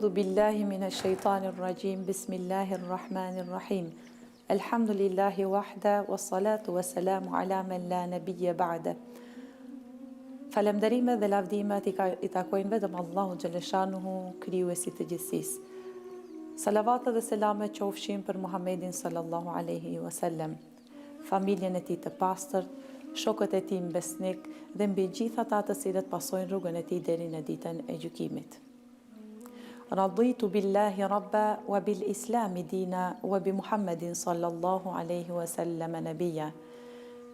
A'udhu billahi minash shaitanir rajim. Bismillahir rahmanir rahim. Alhamdulillahi wahda wassalatu wassalamu ala man la nabiyya ba'da. Falënderime dhe lavdimet i takojnë vetëm Allahu xhaleshanuhu, krijuesit të gjithësisë. Salavat dhe selame qofshin për Muhammedin sallallahu alaihi wasallam, familjen e tij të pastërt, shokët e tij besnik dhe mbi gjithë ata të cilët pasojnë rrugën e tij deri në ditën e gjykimit. Raditu billahi rabba wa bil islami dina wa bi Muhammedin sallallahu alaihi wasallam nabiyya.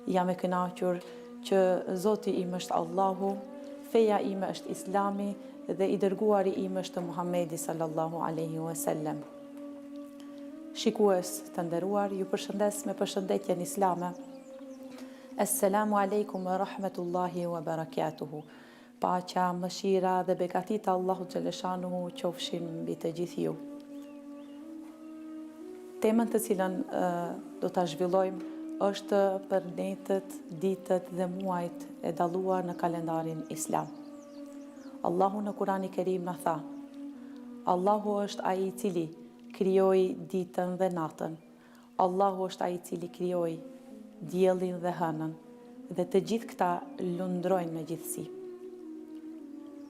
Jam e kënaqur që Zoti im është Allahu, feja ime është Islami dhe i dërguari im është Muhammedi sallallahu alaihi wasallam. Shikues të nderuar, ju përshëndes me përshëndetjen islame. Assalamu alaikum wa rahmatullahi wa barakatuhu. Paqja, mëshira dhe begatit Allahu xhaleshanuhu qofshin mbi të gjithë ju. Temën të cilën do ta zhvillojmë është për netët, ditët dhe muajt e dalluar në kalendarin islam. Allahu në Kurani Kerim na tha: Allahu është ai i cili krijoi ditën dhe natën. Allahu është ai i cili krijoi diellin dhe hënën, dhe të gjithë këta lundrojnë në gjithësi.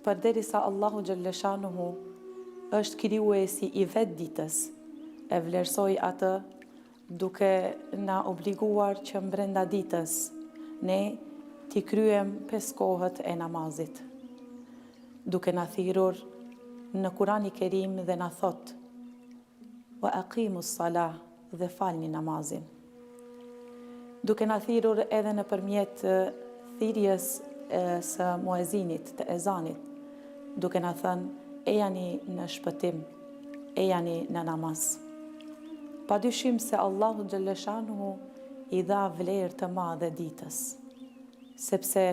Përderisa Allahu xhaleshanuhu është krijuesi i vetë ditës, e vlerësoi atë duke na obliguar që brenda ditës ne t'i kryem 5 kohët e namazit, duke na thirrur në Kurani Kerim dhe na thot: wa aqimus salah, dhe falni namazin. Duke na thirrur edhe nëpërmjet thirrjes së muezinit, të ezanit, duke na thënë: ejani në shpëtim, ejani në namaz. Padyshim se Allahu xhaleshanuhu i dha vlerë të madhe ditës, sepse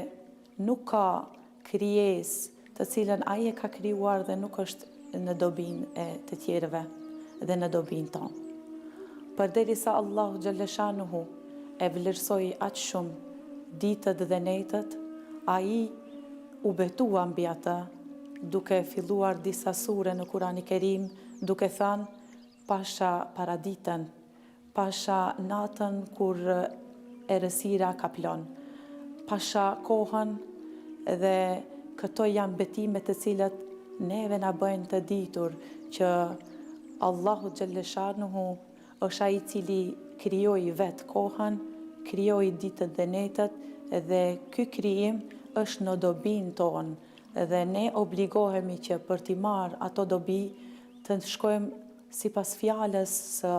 nuk ka krijesë të cilën ai e ka krijuar dhe nuk është në dobinë e të tjerëve dhe në dobinë tonë. Përderisa Allahu xhaleshanuhu e vlerësoi aq shumë ditët dhe netët, ai u betua mbi atë, duke filluar disa sure në Kurani Kerim, duke thënë: pasha paraditën, pasha natën kur errësira ka plon, pasha kohën, dhe këto janë betime të cilat neve na bëjnë të ditur që Allahu xhaleshanuhu është ai i cili krijoi vetë kohën, krijoi ditët dhe netët, dhe ky krijim është në dobinë tonë, dhe ne obligohemi që për t'i marrë ato dobi të shkojmë sipas fjalës së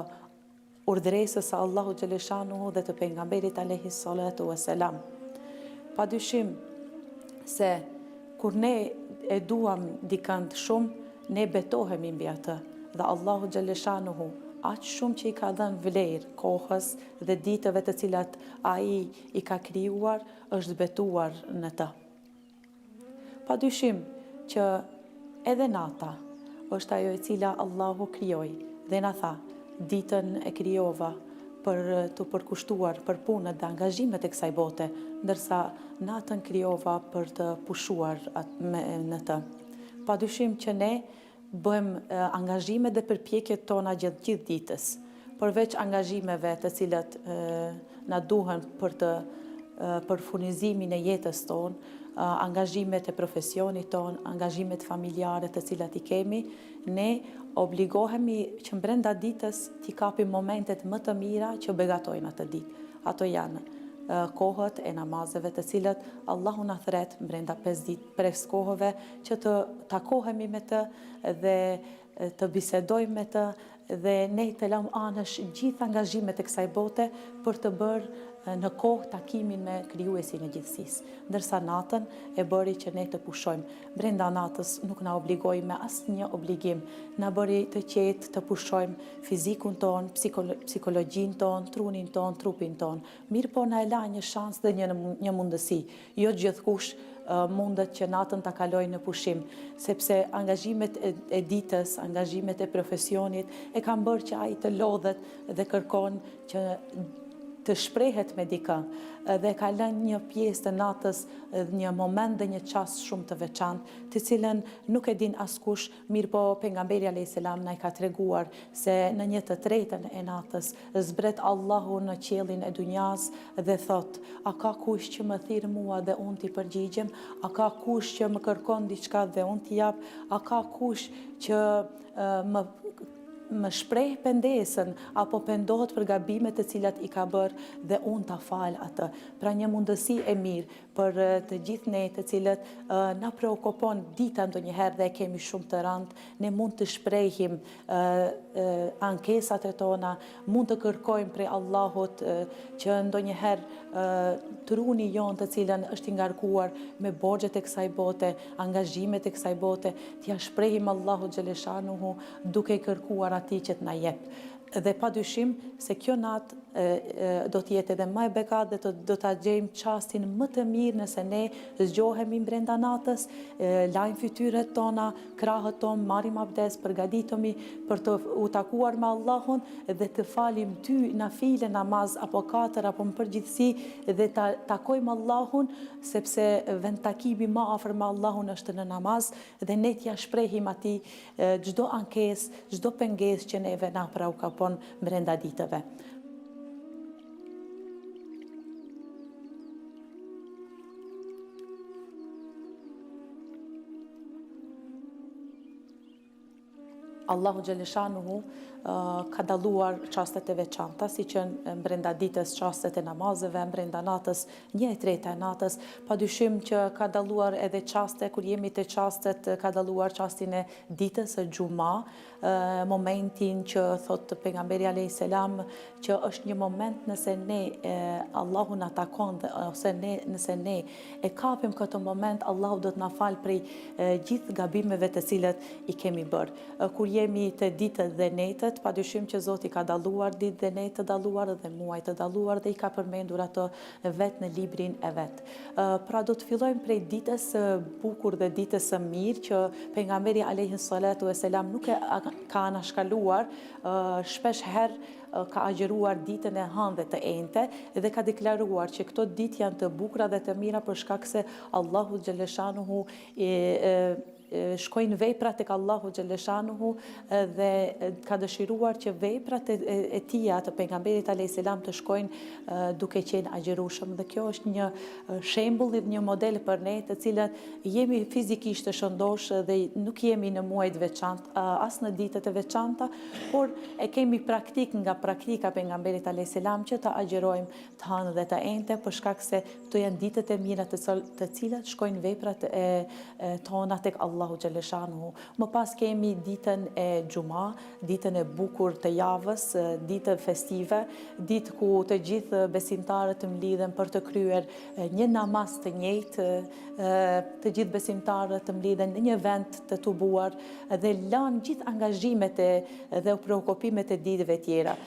urdhëresës së Allahu xhaleshanuhu dhe të pejgamberit alayhi salatu wassalam. Padyshim se kur ne e duam dikën shumë, ne betohemi mbi atë, dhe Allahu xhaleshanuhu aq shumë që i ka dhënë vlerë kohës dhe ditëve të cilat ai i ka krijuar, është betuar në të. Padyshim që edhe nata është ajo e cila Allahu krijoi dhe na tha: ditën e krijova për të përkushtuar për punët dhe angazhimet e kësaj bote, ndërsa natën krijova për të pushuar në të. Padyshim që ne bëjmë angazhime dhe përpjekjet tona gjatë gjithë ditës, përveç angazhimeve të cilat na duhen për furnizimin e jetës tonë, angazhimet e profesionit tonë, angazhimet familjare të cilat i kemi, ne obligohemi që brenda ditës t'i kapim momentet më të mira që begatojnë atë ditë. Ato janë kohët e namazeve të cilat Allahu na thret brenda 5 kohëve që të takohemi me të dhe të bisedojmë me të, dhe ne të lëmë anësh gjithë angazhimet e kësaj bote për të bërë në kohë takimin me krijuesin e gjithësisë. Ndërsa natën e bëri që ne të pushojmë. Brenda natës nuk na obligoi me asnjë obligim. Na bëri të qetë të pushojmë fizikun ton, psikologjinë ton, trunin ton, trupin ton. Mirë po na e la një shans dhe një mundësi. Jo gjithkush mundet që natën ta kalojë në pushim, sepse angazhimet e ditës, angazhimet e profesionit e kanë bërë që ai të lodhet dhe kërkon që të shprehet me dikë dhe ka lënë një pjesë të natës, një moment dhe një çast shumë të veçantë, të cilën nuk e din askush, mirë po pejgamberi alayhis salam na i ka treguar se në 1/3 e natës zbret Allahu në qiellin e dunjas dhe thot: a ka kush që më thirr mua dhe unë t'i përgjigjem? A ka kush që më kërkon diçka dhe unë t'i jap? A ka kush që më shpreh pendesën apo pendohet për gabimet të cilat i ka bërë dhe unë ta fal atë? Pra një mundësi e mirë për të gjithë ne të cilët na preokupon dita ndonjëherë dhe kemi shumë të rëndë, ne mund të shprehim ankesat e tona, mund të kërkojmë prej Allahut që ndonjëherë truni jon të cilën është i ngarkuar me borxhet e kësaj bote, angazhimet e kësaj bote, t'ia shprehim Allahut xhaleshanuhu duke i kërkuar atij që t'na jep. Dhe padyshim se kjo natë do t'jetë edhe më e bekat dhe do t'a gjejmë çastin më të mirë nëse ne zgjohemi brenda natës, lajmë fytyrët tona, krahët tonë, marrim abdes, përgatitemi për të u takuar me Allahun dhe të falim 2 nafile namaz apo 4 apo në përgjithësi dhe ta takojmë Allahun, sepse vend takimi më afër me Allahun është në namaz dhe ne t'ja shprehim atij çdo ankesë, çdo pengesë që neve na preokupon brenda ditëve. Allahu xhaleshanuhu ka dalluar çastet e veçanta, si që brenda ditës çastet e namazeve, brenda natës 1/3 e natës, padyshim që ka dalluar edhe çaste, kur jemi te çastet, ka dalluar çastin e ditës së xuma, momentin që thot pejgamberi alayhis salam që është një moment nëse ne Allahu na takon ose nëse ne e kapim këtë moment, Allahu do të na fal prej gjithë gabimeve të cilat i kemi bërë. Kur jemi të ditët dhe netët, padyshim që Zoti ka dalluar ditë dhe netë të dalluar dhe muaj të dalluar dhe i ka përmendur ato vetë në librin e vet. Pra do të fillojmë prej ditës së bukur dhe ditës së mirë që pejgamberi alayhis salatu vesselam nuk e ka anashkaluar, shpesh herë ka agjëruar ditën e hënë dhe të enjte dhe ka deklaruar që këto ditë janë të bukura dhe të mira për shkak se Allahu xhaleshanuhu shkojnë veprat tek Allahu xhaleshanuhu dhe ka dëshiruar që veprat e tia të pejgamberit alayhis salam të shkojnë duke qenë agjërueshëm. Dhe kjo është një shembull, një model për ne të cilët jemi fizikisht të shëndosh dhe nuk jemi në muaj të veçantë, as në ditët e veçanta, por e kemi praktik nga praktika e pejgamberit alayhis salam që të agjërojmë të hënë dhe të enjte për shkak se këto janë ditët e mira të cilat shkojnë veprat tona tek Allahu xhaleshanuhu. Më pas kemi ditën e xuma, ditën e bukur të javës, ditë festive, ditë ku të gjithë besimtarët mlidhen për të kryer një namaz të njëjtë, të gjithë besimtarët mlidhen në një vend të tubuar dhe lanë gjithë angazhimet dhe preokupimet e ditëve tjera.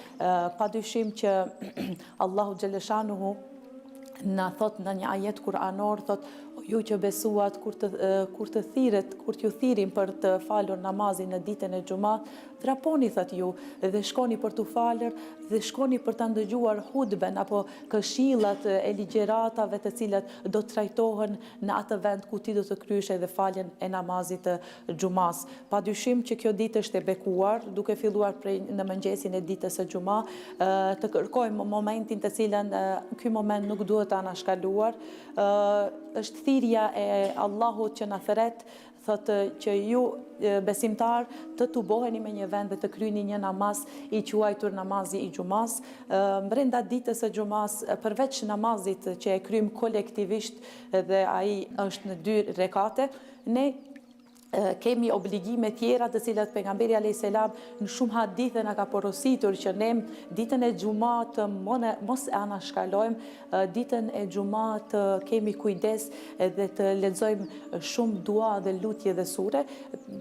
Padyshim që Allahu xhaleshanuhu na thot në një ajet kuranor, thot: ju që besuat, kur t'ju thirrin për të falur namazin në ditën e xumah, vraponi, thot ju, dhe shkoni për t'u falur dhe shkoni për ta ndëgjuar hutben apo këshillat e ligjëratave të cilat do të trajtohen në atë vend ku ti do të kryesh edhe faljen e namazit të xumas. Padyshim që kjo ditë është e bekuar, duke filluar prej në mëngjesin e ditës së xumah, të kërkojmë momentin të cilën ky moment nuk duhet të anashkaluar, është thirrja e Allahut që na thret, thotë që ju besimtar të tuboheni me një vend dhe të kryeni një namaz i quajtur namazi i xumas. Brenda ditës së xumas, përveç namazit që e kryjm kolektivisht dhe ai është në 2 rekate, ne kemi obligime tjera të cilat pejgamberi alayhis salam në shumë hadithe na ka porositur që ne ditën e xumat të mos e anashkalojmë, ditën e xumat të kemi kujdes dhe të lexojmë shumë dua dhe lutje dhe sure.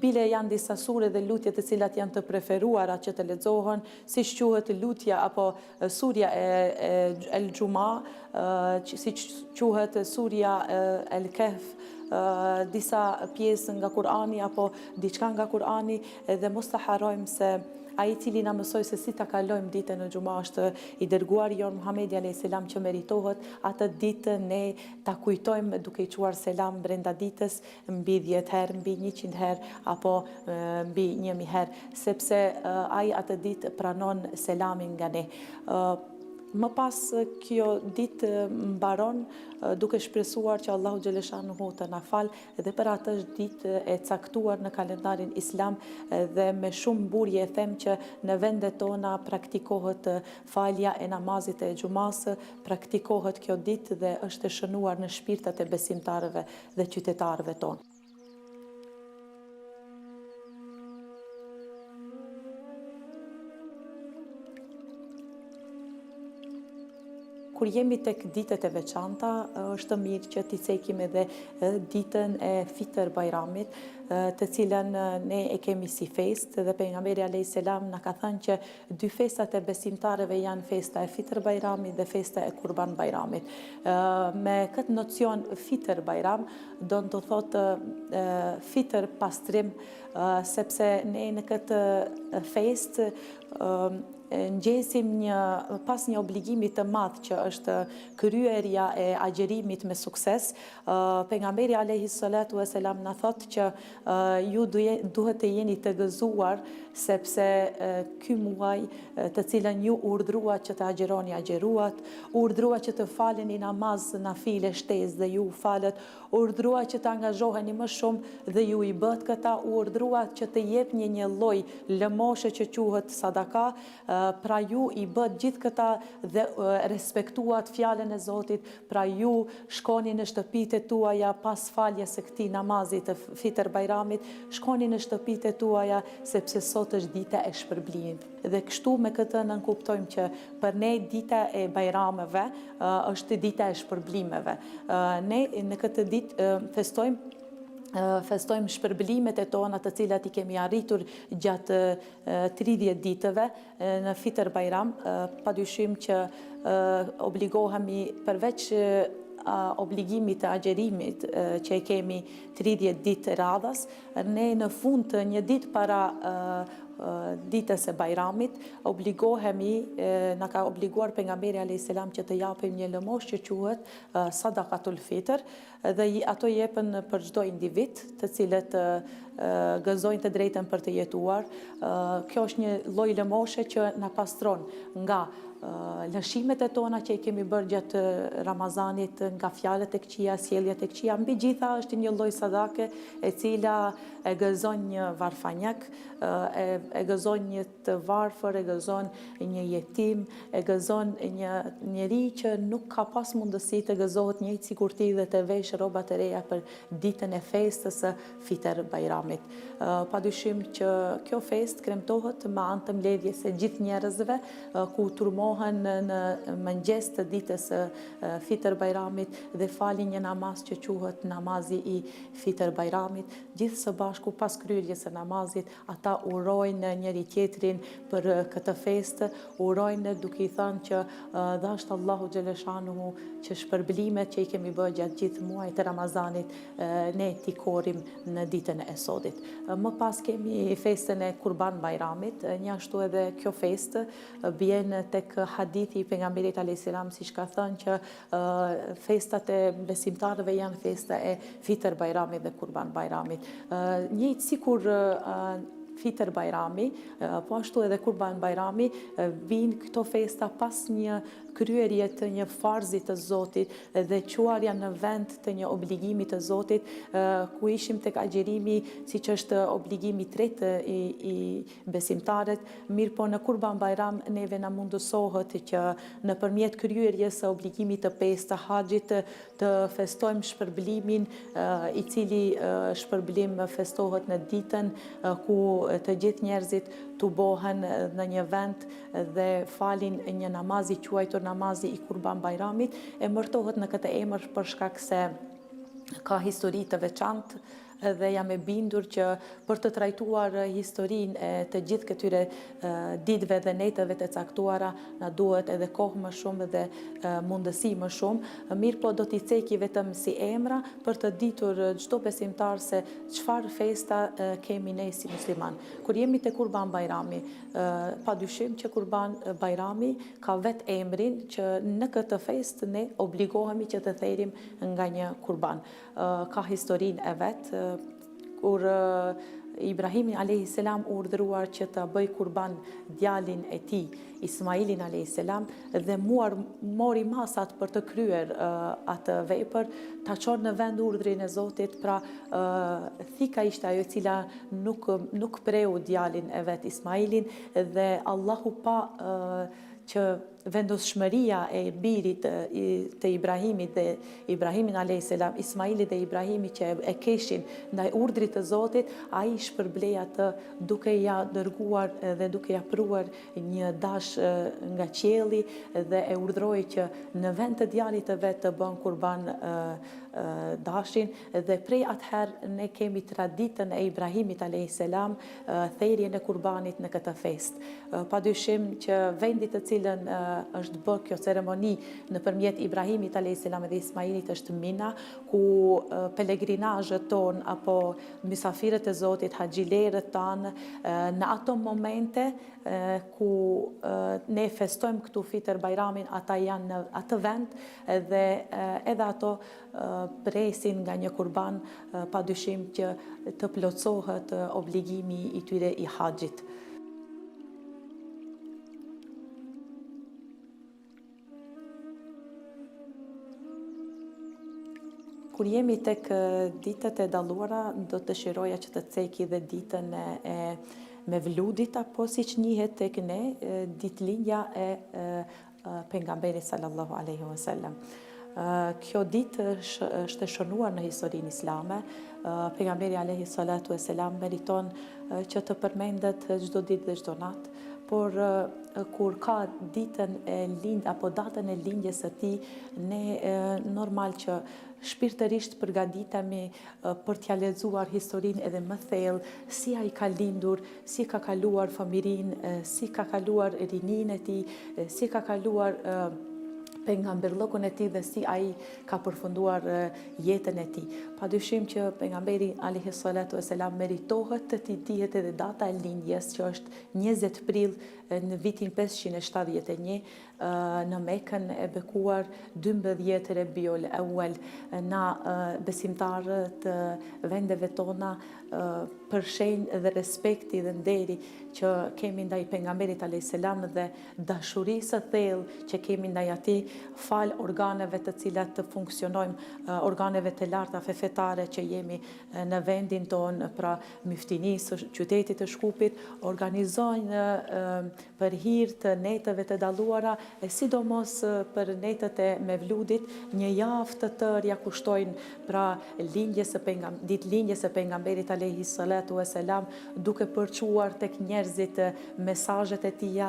Bile janë disa sure dhe lutje të cilat janë të preferuara që të lexohen, siç quhet lutja apo surja e el xuma, siç quhet surja el Kahf, disa pjesë nga Kurani apo diçka nga Kurani, dhe mos të harrojmë se ai i cili na mësoi se si ta kalojmë ditën në xhumë është i dërguari jon Muhamedi alayhis salam që meritohet atë ditë ne ta kujtojmë duke i quar selam brenda ditës mbi 10 herë, mbi 100 herë apo mbi 1000 herë, sepse ai atë ditë pranon selamin nga ne. Më pas kjo ditë mbaron duke shpresuar që Allahu xhaleshanuhu të na fal dhe për atë është ditë e caktuar në kalendarin islam dhe me shumë burje e them që në vendet tona praktikohet falja e namazit e xumas, praktikohet kjo ditë dhe është e shënuar në shpirtat e besimtarëve dhe qytetarëve tonë. Kur jemi tek ditët e veçanta, është mirë që t'i cekim edhe ditën e Fitr Bajramit, të cilën ne e kemi si fest dhe pejgamberi alayhis salam na ka thënë që dy festat e besimtarëve janë festa e Fitr Bajramit dhe festa e Kurban Bajramit. Me këtë nocion Fitr Bajram do të thotë Fitr pastrim, sepse ne në këtë fest ngjesim pas një obligimi të madh që është kryerja e agjerimit me sukses. Pejgamberi alayhis salatu wasalam na thotë që ju duhet të jeni të gëzuar sepse ky muaj të cilën ju urdhruat që të agjeroni agjeruat, urdhruat që të faleni namaz nafile shtesë dhe ju falet, urdhruat që të angazhoheni më shumë dhe ju i bët këta, urdhruat që të jepni një lloj lëmoshe që quhet sadaka, pra ju i bët gjithë këta dhe respektuat fjalën e Zotit, pra ju shkoni në shtëpitë tuaja pas faljes së këtij namazit të Fitr Bajramit, shkoni në shtëpitë tuaja sepse sot është dita e shpërblimit. Dhe kështu me këtë nënkuptojmë që për ne dita e bajrameve është dita e shpërblimeve. Ne në këtë ditë festojmë shpërblimet e tona të cilat i kemi arritur gjatë 30 ditëve në Fitr Bajram, padyshim që obligohemi përveç obligimit të agjerimit që e kemi 30 ditë radhas, ne në fund të një ditë para ditës e Bajramit obligohemi, na ka obliguar pejgamberi alayhis salam që të japim një lëmosh që quhet sadakatul fitr dhe ato jepen për çdo individ të cilët gëzojnë të drejtën për të jetuar. Kjo është një lloj lëmoshe që na pastron nga lëshimet e tona që i kemi bërë gjatë Ramazanit, nga fjalët e këqija, sjelljet e këqija, mbi gjitha është një lloj sadake e cila e gëzon një varfanjak, e gëzon një të varfër, e gëzon një jetim, e gëzon një njeri që nuk ka pas mundësi të gëzohet njëjtë sikur ti dhe të vesh rroba të reja për ditën e festës së Fitr Bajramit. Padyshim që kjo fest kremtohet me anë të mbledhjes së gjithë njerëzve ku turmohen në mëngjes të ditës së Fitr Bajramit dhe falin një namaz që quhet namazi i Fitr Bajramit. Gjithë së bashku pas kryerjes së namazit, ata urojnë njëri tjetrin për këtë festë, urojnë duke i thënë që dashtë Allahu xhaleshanuhu që shpërblimet që i kemi bërë gjatë gjithë muajit të Ramazanit ne t'i korim në ditën e sodit. Më pas kemi festën e Kurban Bajramit, një ashtu edhe kjo festë bjen tek hadithi i pejgamberit alayhis salam, siç ka thënë që festat e besimtarëve janë festa e Fitr Bajramit dhe Kurban Bajramit. Njëjtë sikur Fitr Bajrami, po ashtu edhe Kurban Bajrami, vinë këto festa pas një kryerje të një farzi të Zotit dhe quarja në vend të një obligimi të Zotit, ku ishim tek agjerimi, siç është obligimi i tretë i besimtarët, mirë po në Kurban Bajram neve na mundësohet që nëpërmjet kryerjes së obligimit të pestë të haxhit të festojmë shpërblimin, i cili shpërblim festohet në ditën ku të gjithë njerëzit tubohen në një vend dhe falin një namaz i quajtur namazi i Kurban Bajramit, emërtohet në këtë emër për shkak se ka histori të veçantë dhe jam e bindur që për të trajtuar historinë e të gjithë këtyre ditëve dhe netëve të caktuara na duhet edhe kohë më shumë dhe mundësi më shumë. Mirë po do t'i ceki vetëm si emra për të ditur çdo besimtar se çfarë festa kemi ne si musliman. Kur jemi te Kurban Bajrami, padyshim që Kurban Bajrami ka vetë emrin që në këtë festë ne obligohemi që të thërim nga një kurban. Ka historinë e vetë, kur Ibrahimi a.s. urdhëruar që të bëj kurban djalin e tij, Ismailin a.s. dhe mori masat për të kryer atë vepër, ta çon në vend urdhrin e Zotit, pra thika ishte ajo e cila nuk preu djalin e vet Ismailin dhe Allahu pa që vendosshmëria e birit të Ibrahimit dhe Ibrahimin a.s. Ismailit dhe Ibrahimi që e keshin ndaj urdhrit të Zotit, ai shpërblej atë duke ja dërguar dhe duke ja pruar një dash nga qielli dhe e urdhroi që në vend të djalit të vet të bën kurban dashin dhe prej atëherë ne kemi traditën e Ibrahimit a.s. Thërjen e kurbanit në këtë festë. Padyshim që vendi të cilën është bërë kjo ceremoni nëpërmjet Ibrahimit a.s. dhe Ismailit është Mina, ku pelegrinazhet tonë apo mysafirët e Zotit, haxhilerët tanë, në ato momente ku ne festojmë këtu Fitr Bajramin, ata janë në atë vend dhe edhe ato presin nga një kurban, padyshim që të plotësohet obligimi i tyre i haxhit. Kur jemi tek ditët e dalluara, do të dëshiroja që të ceki dhe ditën e Mevludit, apo siç njihet tek ne, ditëlindja e pejgamberit sallallahu alaihi wasallam. Kjo ditë është e shënuar në historinë islame. Pejgamberi alaihi salatu wasalam meriton që të përmendet çdo ditë dhe çdo natë, por kur ka ditën e apo datën e lindjes së tij, ne normal që shpirtërisht përgatitemi për t'ia lexuar historinë edhe më thellë, si ai ka lindur, si ka kaluar fëmijërinë, si ka kaluar rininë e tij, si ka kaluar pejgamberllokun e tij dhe si ai ka përfunduar jetën e tij. Padyshim që pejgamberi alayhi salatu wasalam meritohet të t'i dihet edhe data e lindjes, që është 20 prill në vitin 571 në Mekën e bekuar 12 Rabiul Awwal. Na besimtarët të vendeve tona për shenjë dhe respekti dhe nderi që kemi ndaj pejgamberit alayhis salam dhe dashurisë së thellë që kemi ndaj atij, fal organeve të cilat të funksionojmë, organeve të larta fetare që jemi në vendin tonë, pra myftinisë së qytetit të Shkupit, organizojnë për hir të netëve të dalluara, e sidomos për netët e Mevludit, një javë të tërë ja kushtojnë pra ditëlindjes së pejgamberit alayhi salatu wasalam, duke përçuar tek njerëzit mesazhet e tij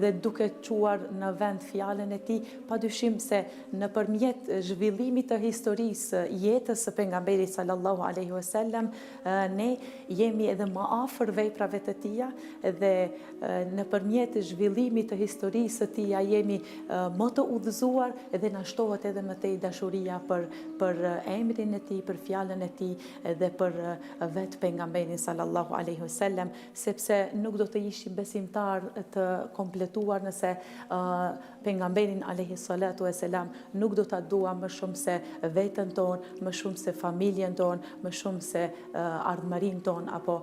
dhe duke çuar në vend fjalën e tij, padyshim se nëpërmjet zhvillimit të historisë jetës së pejgamberit sallallahu alaihi wasallam, ne jemi edhe më afër veprave të tij dhe nëpërmjet zhvillimit të historisë së tij jemi më të udhëzuar dhe na shtohet edhe më tej dashuria për emrin e tij, për fjalën e tij dhe për vetë pejgamberin sallallahu alaihi wasallam, sepse nuk do të ishim besimtar të kompletuar nëse pejgamberin alaihi salatu wasalam nuk do ta dua më shumë se veten tonë, më shumë se familjen tonë, më shumë se ardhmërinë tonë apo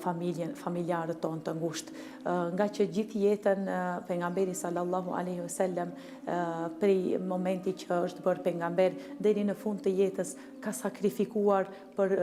familjarët tonë të ngushtë. Nga që gjithë jetën pejgamberi sallallahu alaihi wasallam prej momenti që është bërë pejgamber deri në fund të jetës ka sakrifikuar për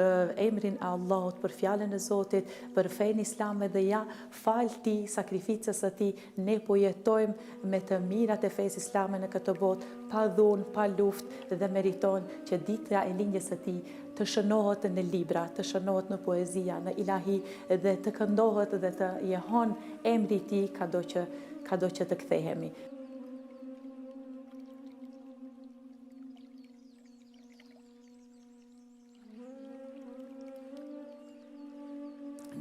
emrin e Allahut, për fjalën e Zotit, për fenë islame dhe ja fal tij, sakrificës së tij, ne po jetojmë me të mirat e fesë islame në këtë botë, pa dhunë, pa luftë dhe meriton që dita e lindjes së tij të shënohet në libra, të shënohet në poezia, në ilahi dhe të këndohet dhe të jehon emri i tij kado që të kthehemi.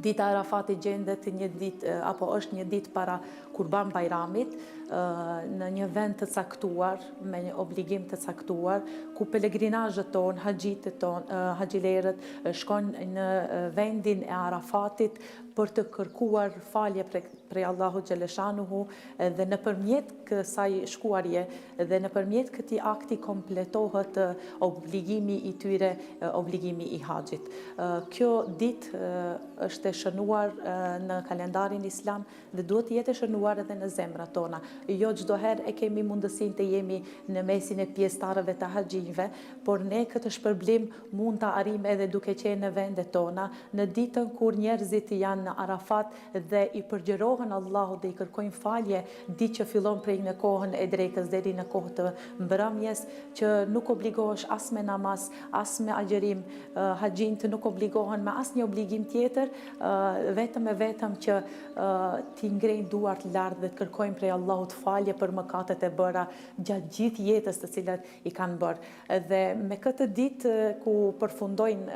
Dita Arafatit gjendet një ditë apo është një ditë para Kurban Bajramit në një vend të caktuar me një obligim të caktuar ku pelegrinazhet tonë, haxhitët tonë, haxhilerët shkojnë në vendin e Arafatit për të kërkuar falje prej Allahu Gjeleshanuhu dhe nëpërmjet kësaj shkuarje dhe nëpërmjet këtij akti kompletohet obligimi i tyre, obligimi i haxhit. Kjo ditë është e shënuar në kalendarin islam dhe duhet të jetë e shënuar edhe në zemrat tona. Jo çdo herë e kemi mundësinë të jemi në mesin e pjesëtarëve të haxhive, por ne këtë shpërblim mund ta arrijmë edhe duke qenë në vendet tona, në ditën kur njerëzit janë në Arafat dhe i përgjërohen Allahut dhe i kërkojnë falje, ditë që fillon prej në kohën e drekës deri në kohë të mbrëmjes, që nuk obligohesh as me namaz, as me agjerim, haxhinët nuk obligohen me asnjë obligim tjetër, vetëm që t'i ngrejnë duart lart dhe të kërkojnë prej Allahut falje për mëkatet e bëra gjatë gjithë jetës të cilat i kanë bërë. Dhe me këtë ditë ku përfundojnë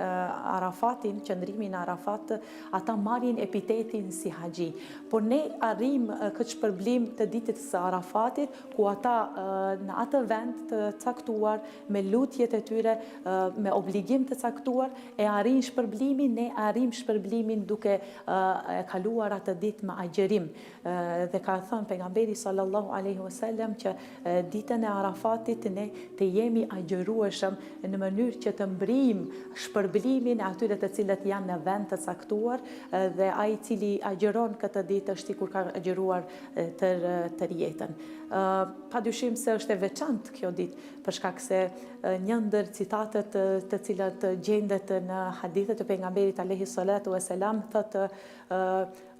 Arafatin, qëndrimin në Arafat, ata marrin epitetin si haxhi. Por ne arrim këtë shpërblim të ditës së Arafatit, ku ata në atë vend të caktuar, me lutjet e tyre, me obligim të caktuar, e arrin shpërblimin, ne arrim shpërblimin duke kaluar atë ditë me agjerim. Dhe ka thënë pejgamberi sallallahu alaihi wasallam që ditën e Arafatit ne të jemi agjerueshëm në mënyrë që të mbrijmë shpërblimin e atyre të cilët janë në vend të caktuar, dhe ai i cili agjeron këtë ditë është sikur ka agjeruar tër jetën. Padyshim se është e veçantë kjo ditë, për shkak se një ndër citatet të cilat gjendet në hadithet e pejgamberit alayhi salatu wasalam thotë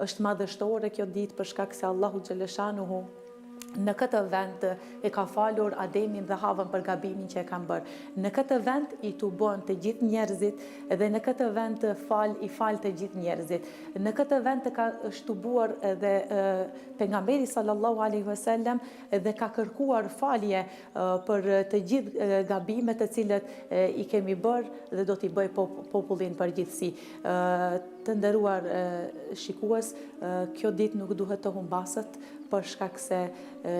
është madhështore kjo ditë për shkak se Allahu Gjeleshanuhu në këtë vend e ka falur Ademin dhe Havën për gabimin që e kanë bërë. Në këtë vend i tubon të gjithë njerëzit dhe në këtë vend i fal të gjithë njerëzit. Në këtë vend ka shtubuar edhe pejgamberi sallallahu alaihi wasallam dhe ka kërkuar falje për të gjithë gabimet të cilët i kemi bërë dhe do t'i bëj popullin përgjithësi. Të nderuar shikues, kjo ditë nuk duhet të humbaset, për shkak se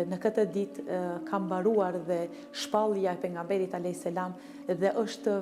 në këtë ditë ka mbaruar dhe shpallja e pejgamberit alayhis salam dhe është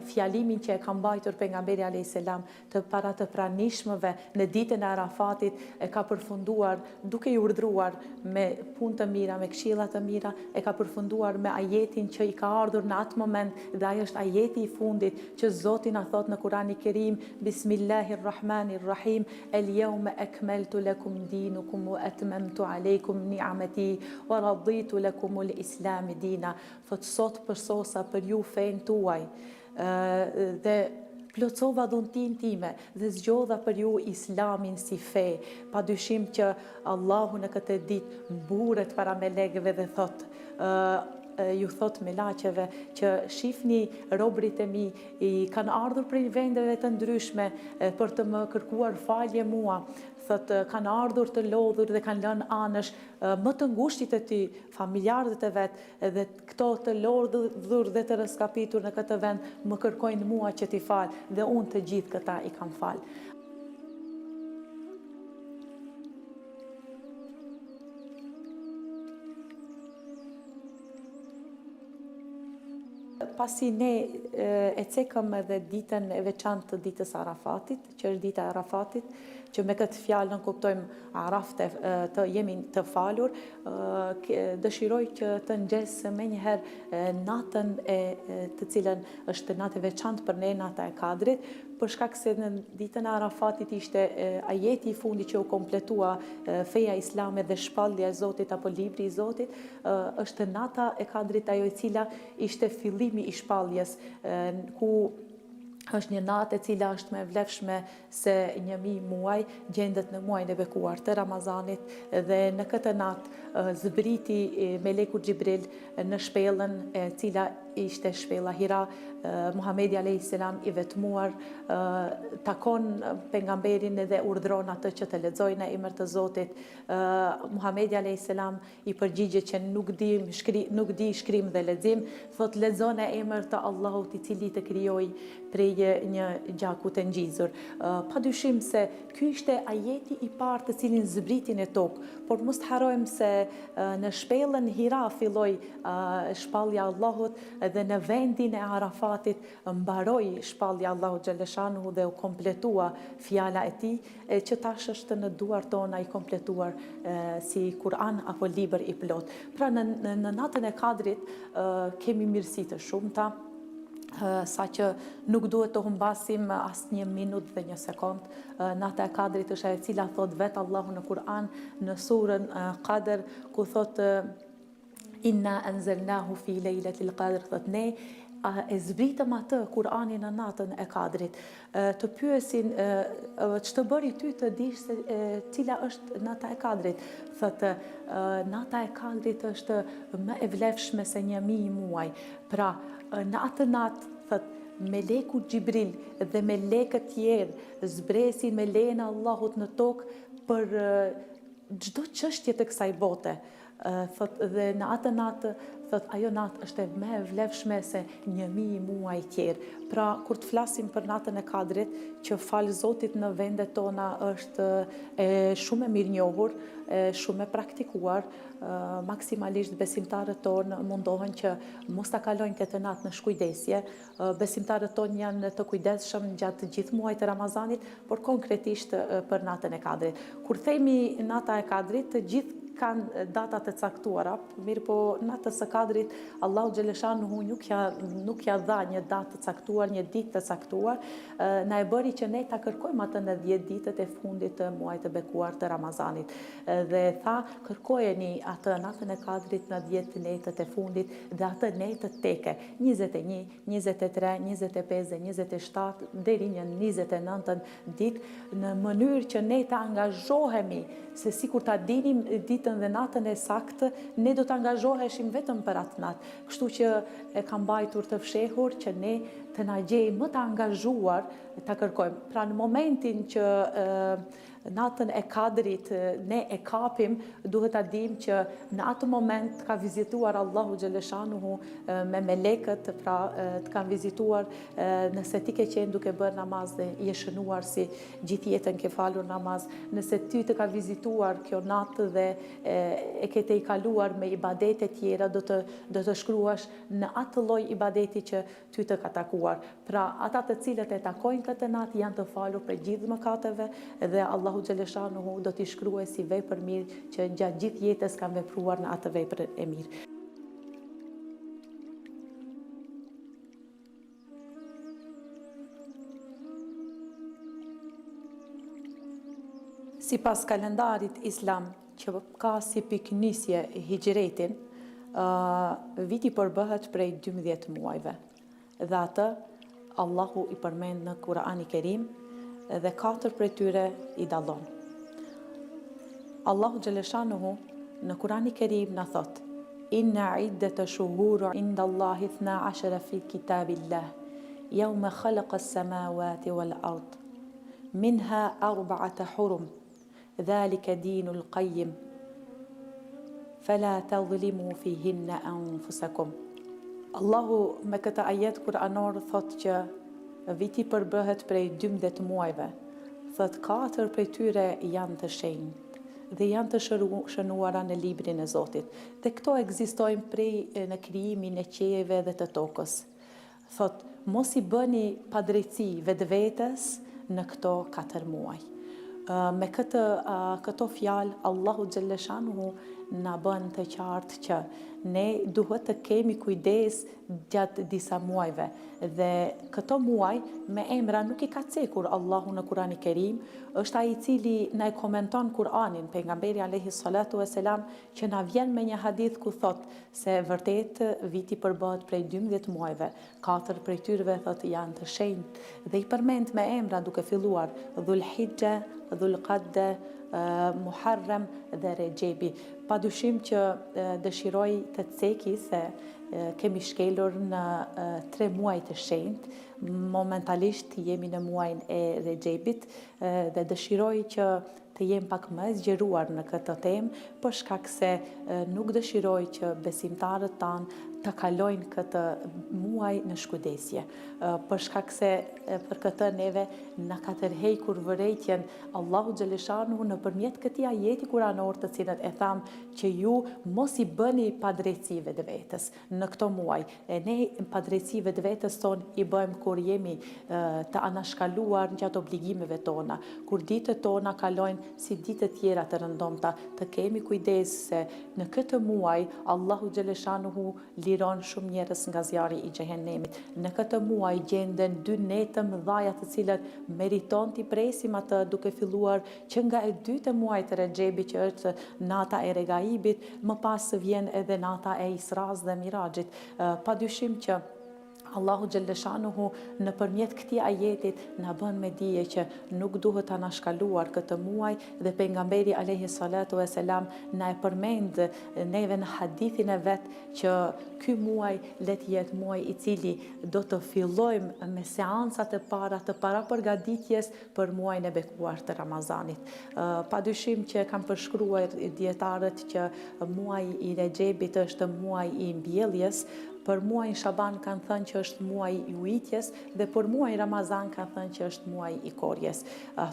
fjalimin që e ka mbajtur pejgamberi alayhis salam të para të pranishmëve në ditën e Arafatit e ka përfunduar duke i urdhëruar me punë të mira, me këshilla të mira, e ka përfunduar me ajetin që i ka ardhur në atë moment dhe ai është ajeti i fundit që Zoti na thot në Kur'anin e Kerim, Bismillahirrahmanirrahim, El-yawma akmaltu lakum dinukum wa atmamtu alaykum ni'amati wa raditu lakum al-islam dina. Thot sot përsosa për ju fen tuaj dhe plotësova dhuntin time dhe zgjodha për ju islamin si fe. Padyshim që Allahu në këtë ditë mburet para melekëve dhe thot ju thot melaqeve që shifni robrit e mi i kanë ardhur prej vendeve të ndryshme për të më kërkuar falje mua. Thot kanë ardhur të lodhur dhe kanë lënë anësh më të ngushtit e ty, familjarët e vet, dhe këto të lodhur dhe të rëskapitur në këtë vend më kërkojnë mua që t'i fal dhe unë të gjithë këta i kam fal. Pasi ne e cekëm edhe ditën e veçantë të ditës Arafatit, që është dita e Arafatit, që me këtë fjalë në kuptojmë Araf të jemi të falur, dëshiroj që të ngjesë menjëherë natën të cilën është natë e veçantë për ne, nata e Kadrit, për shkak se në ditën e Arafatit ishte ajeti i fundit që u kompletua feja islame dhe shpallja e Zotit apo libri i Zotit, është nata e Kadrit ajo e cila ishte fillimi i shpalljes, ku është një natë e cila është më e vlefshme se 1000 muaj, gjendet në muajin e bekuar të Ramazanit dhe në këtë natë zbriti meleku Xhibril në shpellën e cila ishte shpella Hira, Muhamedi a.s. i vetmuar takon pejgamberin edhe urdhron atë që të lexojë në emër të Zotit. Muhamedi a.s. i përgjigjet që nuk di shkrim dhe lexim, thot lexo në emër të Allahut i cili të krijoi prej një gjaku të ngjizur. Padyshim se ky ishte ajeti i parë të cilin zbriti në tokë, por mos harrojmë se në shpellën Hira filloi shpallja Allahut dhe në vendin e Arafatit mbaroi shpallja Allahut xhaleshanuhu dhe u kompletua fjala e tij që tash është në duart tona i kompletuar si Kur'an apo libër i plot. Pra në natën e Kadrit kemi mirësi të shumta, sa që nuk duhet të humbasim asë 1 minutë dhe 1 sekond. Nata e Kadrit është e cila thot vetë Allahu në Kur'an në surën Qadr, ku thot inna anzalnahu fi lejletil qadr, thot ne e zbritëm atë Kur'anin në natën e Kadrit. Të pyesin ç'të bëri ty të dish se cila është nata e Kadrit. Thot nata e Kadrit është më e vlefshme se 1000 muaj. Pra në atë natë, thot, meleku Gjibril dhe melekët tjerë zbresin me lejen e Allahut në tokë për çdo çështje të kësaj bote. Thot, dhe në atë natë, thot, ajo natë është më e vlefshme se 1000 muaj tjerë. Pra, kur të flasim për natën e Kadrit, që falë Zotit në vendet tona është shumë e mirë njohur, shumë e praktikuar, maksimalisht besimtarët tonë mundohen që mos ta kalojnë këtë natë në shkujdesje. Besimtarët tonë janë të kujdesshëm gjatë gjithë muajit të Ramazanit, por konkretisht për natën e Kadrit. Kur themi nata e Kadrit, të gjithë kanë datat e caktuara, mirë po natës së Kadrit Allahu xhaleshanuhu nuk ja dha një datë të caktuar, një ditë të caktuar, na e bëri që ne ta kërkojmë atë në 10 ditët e fundit të muajit të bekuar të Ramazanit. Dhe tha, kërkojeni atë natën e Kadrit në 10 netët e fundit dhe atë netët teke, 21, 23, 25 dhe 27 deri në 29 ditë, në mënyrë që ne ta angazhohemi, se sikur ta dinim ditën dhe natën e saktë, ne do të angazhoheshim vetëm për atë natë. Kështu që e kam mbajtur të fshehur që ne të na gjejmë më të angazhuar ta kërkojmë. Pra në momentin që natën e Kadrit ne e kapim, duhet ta dimë që në atë moment ka vizituar Allahu xhaleshanuhu me melekët, pra të kanë vizituar nëse ti ke qenë duke bërë namaz dhe je shënuar si gjithë jetën ke falur namaz, nëse ty të ka vizituar kjo natë dhe e ke të i kaluar me ibadete tjera, do të shkruash në atë lloj ibadeti që ty të ka takuar. Pra ata të cilët e takojnë këtë natë janë të falur për gjithë mëkateve dhe Allahu xhaleshanuhu do t'i shkruaj si vepër mirë që gjatë gjithë jetës kanë vepruar në atë vepër e mirë. Sipas kalendarit islam, që ka si piknisje hijretin, viti përbëhet prej 12 muajve. Dhe atë Allahu i përmend në Kur'an i Kerim dhe 4 prej tyre i dallon. Allahu xhaleshanuhu në Kur'an i Kerim na thot: Inna iddata shuhur inda Allahi 12 fi kitabillah, yawma khalaqa as-samawati wal ard, minha 4 hurum, dhalika dinul qayyim, fala tadhlimu fihinna anfusakum. Allahu me këtë ajet kuranor thot që viti përbëhet prej 12 muajve. Thot 4 prej tyre janë të shenjtë dhe janë të shënuara në librin e Zotit. Dhe këto ekzistojnë prej në krijimin e qiejve dhe të tokës. Thot, mos i bëni padrejti vetvetes në këto 4 muaj. Me këto fjalë Allahu xhaleshanuhu na bën të qartë që ne duhet të kemi kujdes gjatë disa muajve dhe këto muaj me emra nuk i ka cekur Allahu në Kur'an i Kerim, është ai i cili na e komenton Kur'anin, pejgamberi alayhi salatu vesselam, që na vjen me një hadith ku thot se vërtet viti përbëhet prej 12 muajve, 4 prej tyre thotë janë të shenjtë dhe i përmend me emra duke filluar Dhul-Hijja, Dhul-Qa'da, Muharram dhe Rexhebi. Padyshim që dëshiroj të ceki se kemi shkelur në 3 muaj të shenjtë. Momentalisht jemi në muajin e Rexhebit dhe dëshiroj që të jem pak më zgjeruar në këtë temë, për shkak se nuk dëshiroj që besimtarët tanë të kalojnë këtë muaj në shkudesje. Për shkak se për këtë neve na ka tërhequr vërejtjen Allahu xhaleshanu nëpërmjet këtij ajeti kuranor, të cilët e tham që ju mos i bëni padrejtësive të vetës në këto muaj. E ne padrejtësive të vetës tonë i bëjmë kur jemi të anashkaluar gjatë obligimeve tona, kur ditët tona kalojnë si ditët tjera të rëndomta. Të kemi kujdes se në këtë muaj Allahu xhaleshanu liron shumë njerëz nga zjarri i xhehenemit. Në këtë muaj gjenden 2 nete mëdhaja të cilat meriton t'i presim atë, duke filluar që nga e dytë e muajit të Rexhebit, që është nata e Regaibit, më pas vjen edhe nata e Isras dhe Miraxhit. Padyshim që Allahu xhaleshanuhu nëpërmjet këtij ajetit na bën me dije që nuk duhet ta nashkaluar këtë muaj, dhe pejgamberi alayhi salatu wasalam na e përmend neve në hadithin e vet që ky muaj le të jetë muaj i cili do të fillojmë me seancat e para të parapërgatitjes për muajin e bekuar të Ramazanit. Padyshim që kanë përshkruar dietarët që muaji i Rexhebit është muaj i mbjelljes, për muajin Shaban kanë thënë që është muaj i ujitjes, dhe për muajin Ramazan kanë thënë që është muaj i korjes.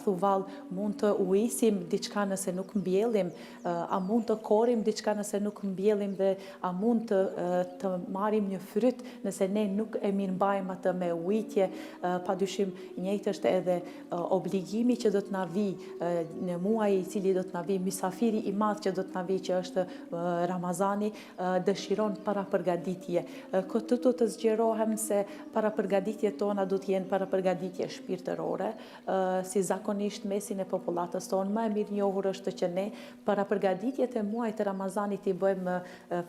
Thuvall, mund të ujisim diçka nëse nuk mbjellim, a mund të korim diçka nëse nuk mbjellim, dhe a mund të marrim një fryt nëse ne nuk e mirëmbajmë atë me ujitje. Padyshim njëjtë është edhe obligimi që do të na vi në muaj i cili do të na vi, mysafiri i madh që do të na vi, që është Ramazani, dëshiron parapërgatitje. Këtë do të zgjerohem se parapërgatitjet tona do të jenë parapërgatitje shpirtërore, si zakonisht mesin e popullatës tonë. Më e mirë njohur është që ne parapërgatitjet e muajit të Ramazanit i bëjmë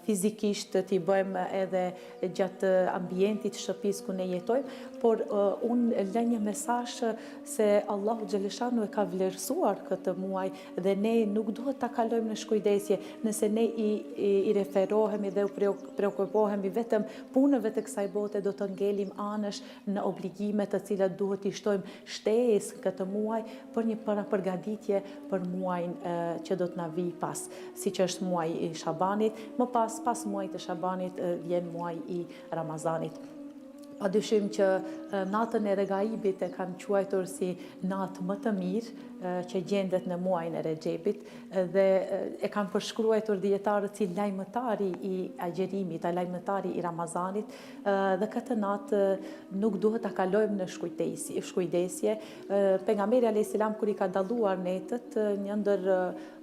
fizikisht, i bëjmë edhe gjatë ambientit shtëpisë ku ne jetojmë, por unë lë një mesazh se Allahu xhaleshanu e ka vlerësuar këtë muaj dhe ne nuk duhet ta kalojmë në shkujdesje. Nëse ne i referohemi dhe u preokupohemi vetëm punëve të kësaj bote, do të ngelim anësh në obligime të cilat duhet i shtojmë shtesë këtë muaj për një parapërgatitje për muajin që do të na vi pas, siç është muaji i Shabanit, më pas muajit të Shabanit vjen muaji i Ramazanit. Padyshim që natën e Regaibit e kanë quajtur si natë më të mirë që gjendet në muajin e Rexhebit, dhe e kanë përshkruar dietarët si lajmëtari i agjerimit, lajmëtari i Ramazanit, dhe këtë natë nuk duhet ta kalojmë në shkujdesje. Pejgamberi alayhis salam kur i ka dalluar netët, një ndër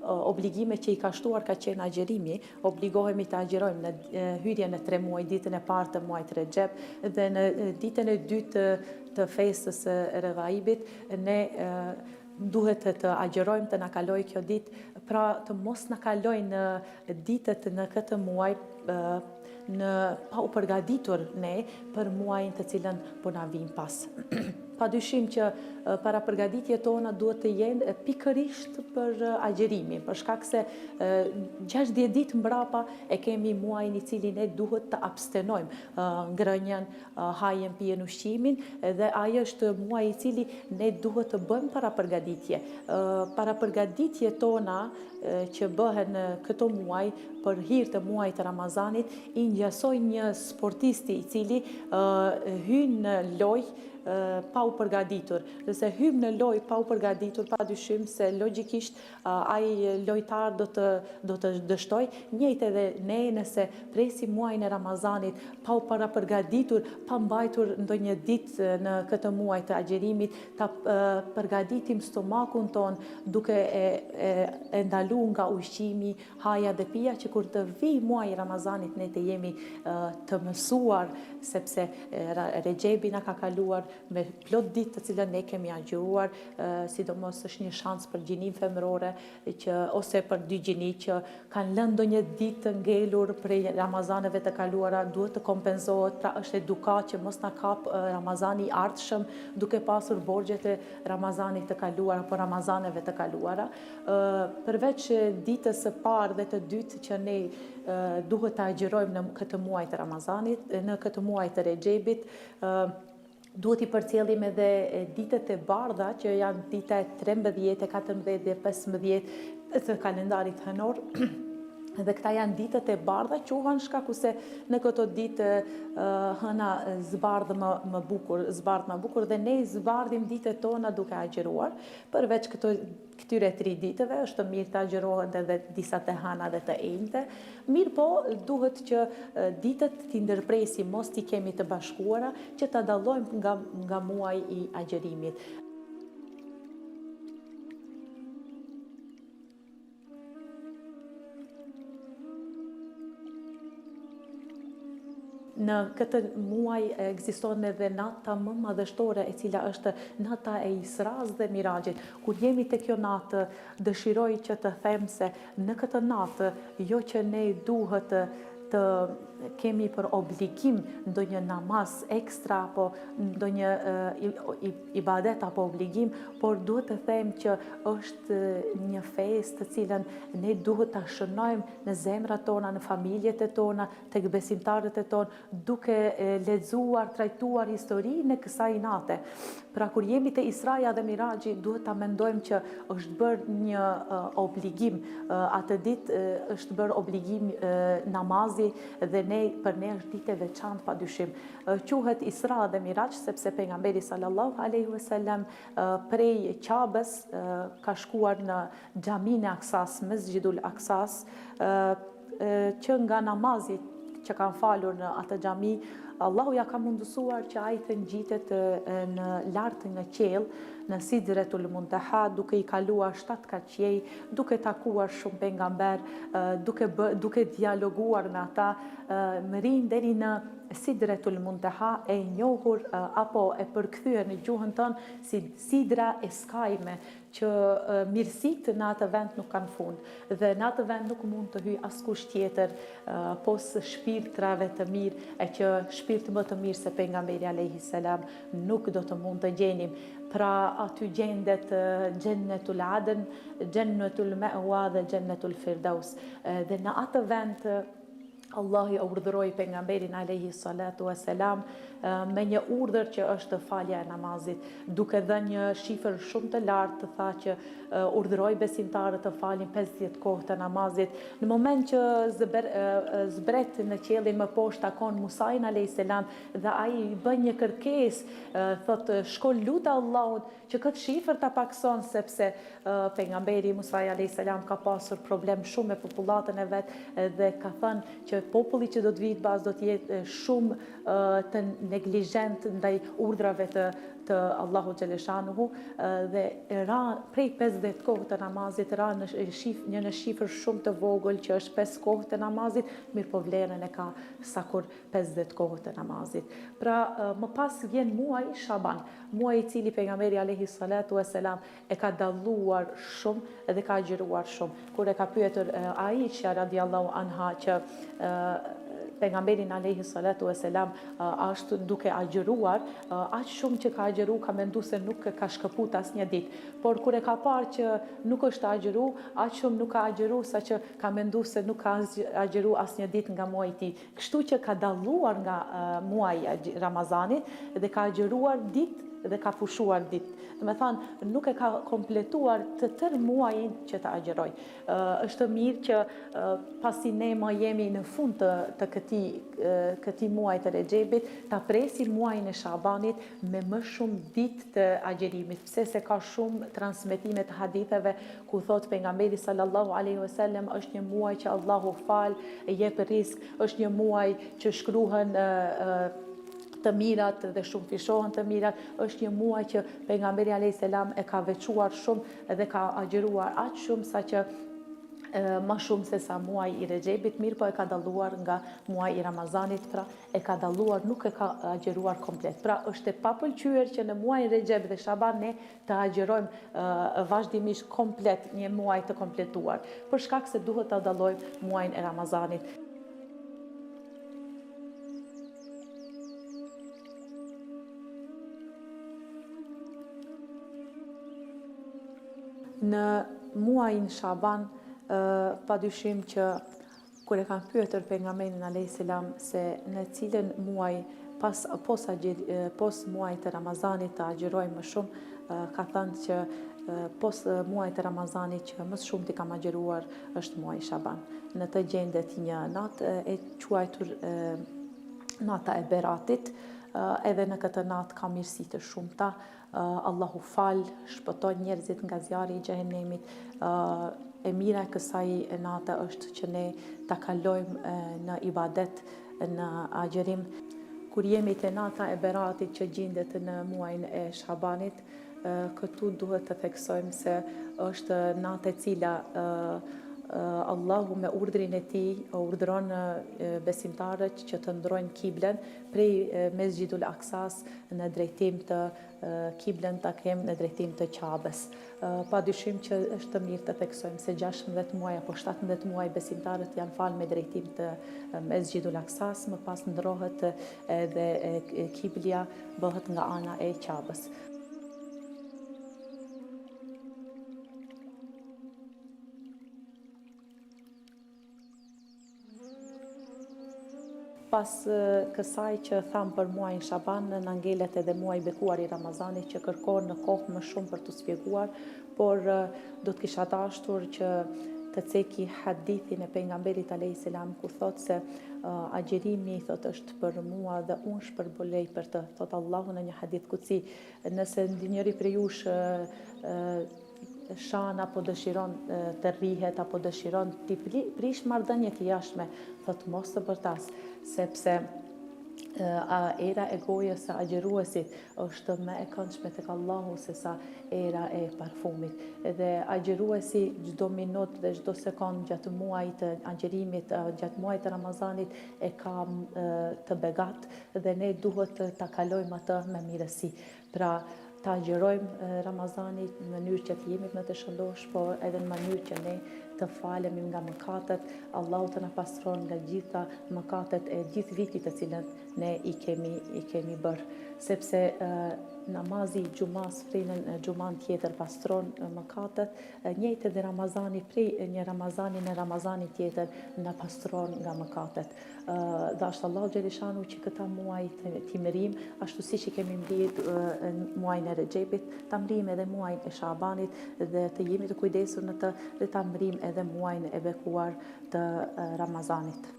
obligime që i ka shtuar ka qenë agjerimi. Obligohemi të agjerojmë në hyrjen e 3 muaj, ditën e parë të muajit Rexheb dhe në ditën e dytë të festës së Regaibit, ne duhet të agjerojmë, të na kalojë kjo ditë, pra të mos na kalojnë ditët në këtë muaj pa u përgatitur ne për muajin të cilën po na vijnë pas. Padyshim që parapërgatitjet tona duhet të jenë pikërisht për agjerimin, për shkak se 60 ditë mbrapa e kemi muajin i cili ne duhet të abstenojmë ngrënien, hajen, pijen, ushqimin, dhe ai është muaji i cili ne duhet të bëjmë parapërgatitje. Parapërgatitjet tona që bëhen këto muaj për hir të muajit të Ramazanit i ngjasoj një sportisti i cili hyn në lojë pa u përgatitur. Nëse hym në lojë pa u përgatitur, padyshim se logjikisht ai lojtar do të dështoj. Njëjtë edhe ne, nëse presim muajin e Ramazanit pa u parapërgatitur, pa mbajtur ndonjë ditë në këtë muaj të agjerimit, ta përgatitim stomakun ton duke e ndaluar nga ushqimi, haja dhe pija, që kur të vijë muaji i Ramazanit ne të jemi të mësuar, sepse Rexhebi na ka kaluar me plot ditë të cilën ne kemi agjëruar, sidomos është një shans për gjininë femërore ose për dy gjini që kanë lënë ndonjë ditë të ngelur prej Ramazaneve të kaluara, duhet të kompenzohet, pra është edukat që mos na kap Ramazani i ardhshëm duke pasur borxhet e Ramazanit të kaluar apo Ramazaneve të kaluara. Përveç ditës së parë dhe të dytë që ne duhet të agjërojmë në këtë muaj të Ramazanit, në këtë muaj të Rexhebit, duhet i përcjellim edhe ditët e bardha që janë dita e 13, 14 dhe 15 të kalendarit hënor. Dhe këta janë ditët e bardha, quhen shkaku se në këto ditë hëna zbardhë më bukur dhe ne zbardhim ditët tona duke agjëruar. Përveç këtyre 3 ditëve është mirë të agjërohen edhe disa të hëna dhe të enjte. Mirë po, duhet që ditët t'i ndërpresim, mos t'i kemi të bashkuara, që t'a dallojmë nga muaj i agjërimit. Në këtë muaj ekziston edhe nata më madhështore, e cila është nata e Isras dhe Miraxhit. Kur jemi te kjo natë, dëshiroj që të them se në këtë natë, jo që ne duhet të kemi për obligim ndonjë namaz ekstra apo ndonjë ibadet apo obligim, por duhet të them që është një festë të cilën ne duhet ta shënojmë në zemrat tona, në familjet e tona, tek besimtarët e tonë, duke lexuar, trajtuar historinë e kësaj nate. Pra kur jemi te Israja dhe Miraxhi, duhet ta mendojmë që është bërë një obligim. Atë ditë është bërë obligim namazi dhe për ne është ditë e veçantë padyshim. Quhet Isra dhe Miraxh sepse pejgamberi sallallahu alaihi wasallam prej Qabës ka shkuar në xhamin e Aksas, Mesjidul Aksas, që nga namazi që kanë falur në atë xhami, Allahu ja ka mundësuar që ai të ngjitet në lart në qiell, në Sidretul Muntaha, duke i kaluar 7 kaçej, duke takuar shumë pejgamber, duke dialoguar me ata, më rinë deri në Sidretul Muntaha, e njohur apo e përkthyer në gjuhën tonë si Sidra e skajme, që mirësitë në atë vend nuk kanë fund, dhe në atë vend nuk mund të hyjë askush tjetër pos shpirtrave të mirë, e që shpirt më të mirë se pejgamberi alayhi salam nuk do të mund të gjenim. Pra aty gjendet Gjennetul Aden, Gjennetul Mewa dhe Gjennetul Firdaus. Dhe në atë vend Allahu urdhëroi pejgamberin alayhi salatu wassalam me një urdhër që është falja e namazit, duke dhënë një shifër shumë të lartë, tha që urdhëroi besimtarët të falin 50 kohë të namazit. Në moment që zbret në qiellin më poshtë takon Musain alayhis salam dhe ai bën një kërkesë, thotë shko lut Allahut që këtë shifër ta pakson, sepse pejgamberi Musa alayhis salam ka pasur problem shumë me popullatën e vet dhe ka thënë që populli që do të vijë pas do të jetë shumë të neglizhent ndaj urdhrave të Allahu xhaleshanuhu, dhe ra prej 50 kohë të namazit ra në shifër shumë të vogël që është 5 kohë të namazit, mirë po vlerën e ka sa kur 50 kohë të namazit. Pra më pas vjen muaj Shaban, muaj i cili pejgamberi alayhi salatu wassalam e ka dalluar shumë dhe ka agjëruar shumë. Kur e ka pyetur Aisha radiallahu anha që pejgamberin alayhi salatu wassalam ashtu duke agjëruar, aq shumë që ka agjëru, ka menduar se nuk ka shkëput asnjë ditë. Por kur e ka parë që nuk është agjëru, aq shumë nuk ka agjëru saqë ka menduar se nuk ka agjëru asnjë ditë nga muaji i tij. Kështu që ka dalluar nga muaji Ramazanit dhe ka agjëruar ditë dhe ka pushuar ditë. Do të thonë nuk e ka kompletuar të tërë muajin që të agjëroj. Është mirë që pasi ne më jemi në fund të këtij muaji të Rexhebit, ta presim muajin e Shabanit me më shumë ditë të agjërimit, pse se ka shumë transmetime të haditheve ku thot pejgamberi sallallahu alaihi wasallam është një muaj që Allahu fal, jep risk, është një muaj që shkruhen të mirat dhe shumë fishohen të mirat, është një muaj që pejgamberi alayhis salam e ka veçuar shumë dhe ka agjëruar aq shumë sa që ma shumë se sa muaj i Rexhebit, mirë po e ka dalluar nga muaj i Ramazanit, pra e ka dalluar, nuk e ka agjeruar komplet. Pra është e papëlqyer që në muajin Rexheb dhe Shaban ne të agjerojmë vazhdimisht komplet një muaj të kompletuar, për shkak se duhet të dallojmë muajin e Ramazanit. Në muajin Shaban, padyshim që kur e kanë pyetur pejgamberin alayhis salam se në cilën muaj pos muajit të Ramazanit të agjerojmë më shumë, ka thënë që pos muajit të Ramazanit që më shumë t'i kam agjeruar është muaji Shaban. Në të gjendet një natë e quajtur nata e Beratit, edhe në këtë natë ka mirësi të shumta. Allahu fal, shpëton njerëzit nga zjarri i xhehenemit. E mira e kësaj nate është që ne ta kalojmë në ibadet, në agjerim. Kur jemi te nata e Beratit që gjendet në muajin e Shabanit, këtu duhet të theksojmë se është natë e cila Allahu me urdhrin e tij urdhëron besimtarët që të ndrojnë kiblen prej Mesxhidul Aksas në drejtim të kiblen ta kemë në drejtim të Qabes. Padyshim që është mirë të theksojmë se 16 muaj apo 17 muaj besimtarët janë falë me drejtim të Mesxhidul Aksas, më pas ndrohet edhe kiblia bëhet nga ana e Qabes. Pas kësaj që thamë për muajin Shaban, na ngelet edhe muaji i bekuar i Ramazanit që kërkon në kohë më shumë për të sqaruar, por do të kisha dashur që të ceki hadithin e pejgamberit alayhis salam ku thotë se agjerimi thotë është për mua dhe unë shpërbolej për të, thotë Allahu në një hadith kutsi. Nëse njëri prej jush shan apo dëshiron të rrihet apo dëshiron t'i prish marrëdhënie të jashtme, thotë mos të bërtas, sepse era e gojës së agjeruesit është më e këndshme tek Allahu se sa era e parfumit. Dhe agjeruesi çdo minutë dhe çdo sekond gjatë muajit të agjerimit, gjatë muajit të Ramazanit e ka të begat dhe ne duhet ta kalojmë atë me mirësi. Pra ta agjerojmë Ramazanit në mënyrë që të jemi më të shëndosh, por edhe në mënyrë që ne të falemi nga mëkatet, Allahu të na pastron nga gjitha mëkatet e gjithë vitit të cilën ne i kemi bërë, sepse namazi i xumas prej në xuman tjetër pastron mëkatet, njëjtë edhe Ramazani prej një Ramazani në Ramazani tjetër na pastron nga mëkatet. Dhe është Allahu xhaleshanu që këta muaj t'i mrim, ashtu siç i kemi mbledh muajin e Rexhebit, ta mrim edhe muajin e Shabanit dhe të jemi të kujdesur në të dhe ta mrim edhe muajin e bekuar të Ramazanit.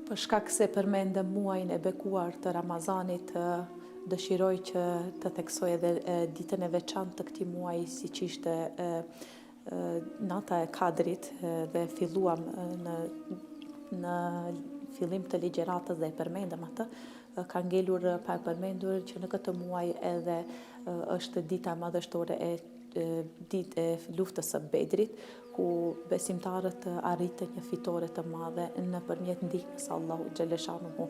Për shkak se përmendëm muajin e bekuar të Ramazanit, dëshiroj që të theksoj edhe ditën e veçantë të këtij muaji, siç ishte nata e Kadrit dhe filluam në fillim të ligjëratës dhe e përmendëm atë, ka ngelur pa e përmendur që në këtë muaj edhe është dita madhështore ditë e luftës së Bedrit, ku besimtarët arritën një fitore të madhe nëpërmjet ndihmës së Allahu xhaleshanuhu.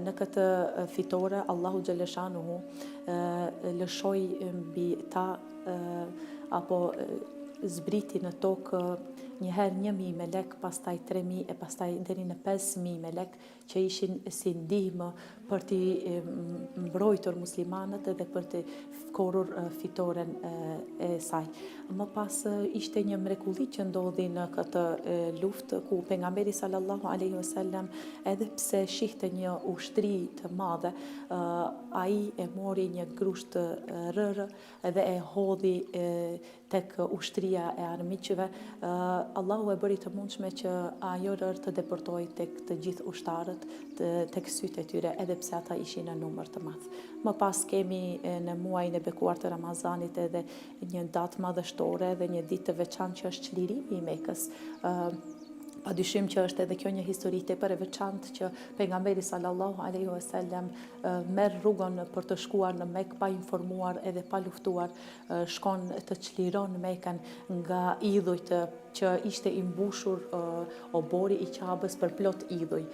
Në këtë fitore Allahu xhaleshanuhu lëshoi mbi ta apo zbriti në tokë njëherë 1000 melek, pastaj 3000 e pastaj deri në 5000 melek që ishin si ndihmë për t'i mbrojtur muslimanët dhe për t'i korrur fitoren e saj. Më pas ishte një mrekulli që ndodhi në këtë luftë ku pejgamberi sallallahu alaihi wasallam, edhe pse shihte një ushtri të madhe, ai e mori një grusht rërë dhe e hodhi tek ushtria e armiqve. Allahu e bëri të mundshme që ajo rërë të deportoi tek të gjithë ushtarët, tek sytë e tyre, edhe pse ata ishin në numër të madh. Më pas kemi në muajin e bekuar të Ramazanit edhe një datë madhështore dhe një ditë të veçantë që është çlirimi i Mekës. Padyshim që është edhe kjo një histori tepër e veçantë që pejgamberi sallallahu alaihi wasallam merr rrugën për të shkuar në Mekë pa informuar edhe pa luftuar, shkon të çliron Mekën nga idhujt që ishte i mbushur obori i Qabës për plot idhuj.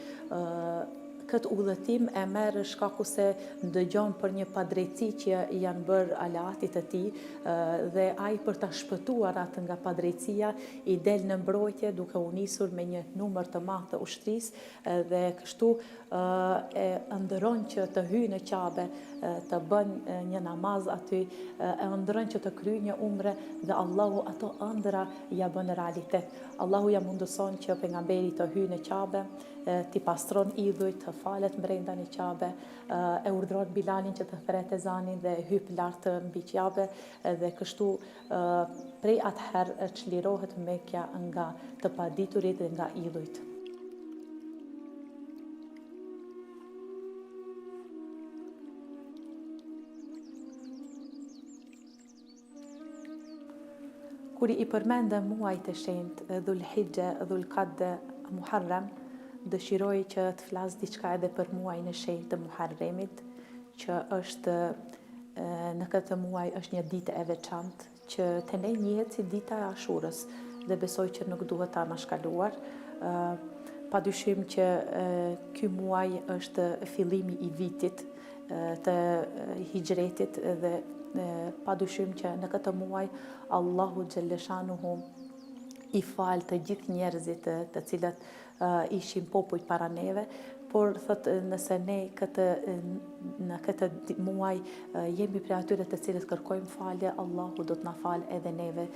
Këtë udhëtim e merr shkaku se ndëgjon për një padrejtësi që janë bërë aleatit të tij dhe ai për ta shpëtuar atë nga padrejtësia i del në mbrojtje duke u nisur me një numër të madh të ushtrisë dhe kështu e ëndron që të hyjë në Qabe, të bën një namaz aty, e ëndron që të kryejë një umre dhe Allahu ato ëndra ja bën realitet. Allahu ja mundëson që pejgamberi të hyjë në Qabe, t'i pastron idhujt, të falet brenda në Qabe, e urdhron Bilalin që të thret ezanin dhe hyp lart mbi Qabe dhe kështu prej atëherë çlirohet Mekja nga të paditurit dhe nga idhujt. Kur i përmendë muajt e shenjtë Dhul-Hijja, Dhul-Qa'da, Muharram, dëshiroj që të flas diçka edhe për muajin e shenjtë të Muharremit, që është në këtë muaj është një ditë e veçantë që te ne njihet si dita e Ashurës dhe besoj që nuk duhet ta anashkaluar. Padyshim që ky muaj është fillimi i vitit të hijretit dhe padyshim që në këtë muaj Allahu xhelleshanuhu i fal të gjithë njerëzit të cilët ishin popull para neve, por thotë nëse ne në këtë muaj jemi prej atyre të cilët kërkojmë falje, Allahu do të na falë edhe neve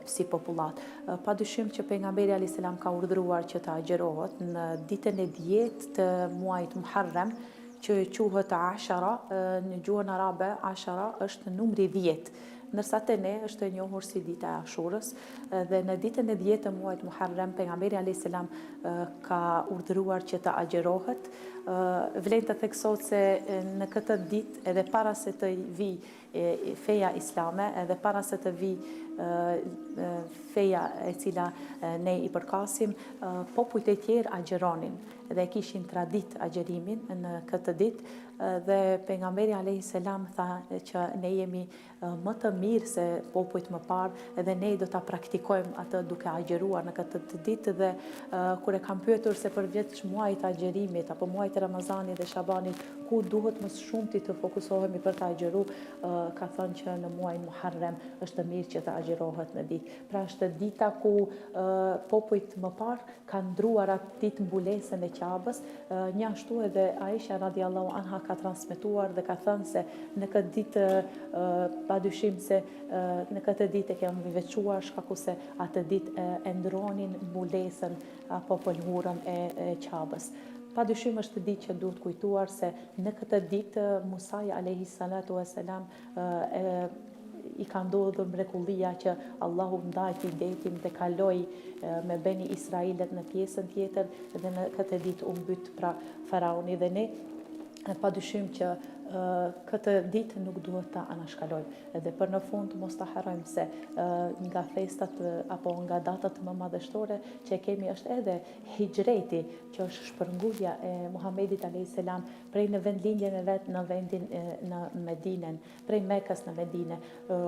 si popullat. Padyshim që pejgamberi alayhis salam ka urdhëruar që të agjërohet në ditën e 10 të muajit Muharram, që quhet Ashara, në gjuhën arabe Ashara është numri 10, ndërsa te ne është e njohur si dita e Ashurës dhe në ditën e 10 të muajit Muharram pejgamberi alayhis salam ka urdhëruar që të agjërohet. Vlen të theksohet se në këtë ditë edhe para se të vi feja islame, edhe para se të vi feja e cila ne i përkasim, popujt e tjerë agjëronin dhe kishin tradit agjërimin në këtë ditë dhe pejgamberi alayhis salam tha që ne jemi më të mirë se popujt më parë edhe ne do ta praktikojmë atë duke agjëruar në këtë ditë dhe kur e kam pyetur se përveç muajit të agjërimit apo muajit të Ramazanit dhe Shabanit ku duhet më shumë të fokusohemi për të agjëruar, ka thënë që në muajin Muharram është mirë që të agjërohet në ditë. Pra është dita ku popujt më parë kanë ndruar atë ditë mbulesën e Qabës, një ashtu edhe Aisha radiallahu anha ka transmetuar dhe ka thënë se në këtë ditë padyshim se në këtë ditë e kemi veçuar shkaku se atë ditë e ndronin mbulesën apo pëlhurën e Qabës. Padyshim është ditë që duhet kujtuar se në këtë ditë Musaja alayhis salatu wassalam i ka ndodhur mrekullia që Allahu ndajti detin dhe kaloi me Beni Israilet në pjesën tjetër dhe në këtë ditë u mbyt pra faraoni dhe ne padyshim që këtë ditë nuk duhet ta anashkalojmë. Edhe për në fund mos ta harrojmë se nga festat apo nga datat më madhështore që kemi është edhe hijreti, që është shpërngulja e Muhamedit alayhis salam prej në vendlinjen e vet në vendin në Medinen, prej Mekës në Medinë,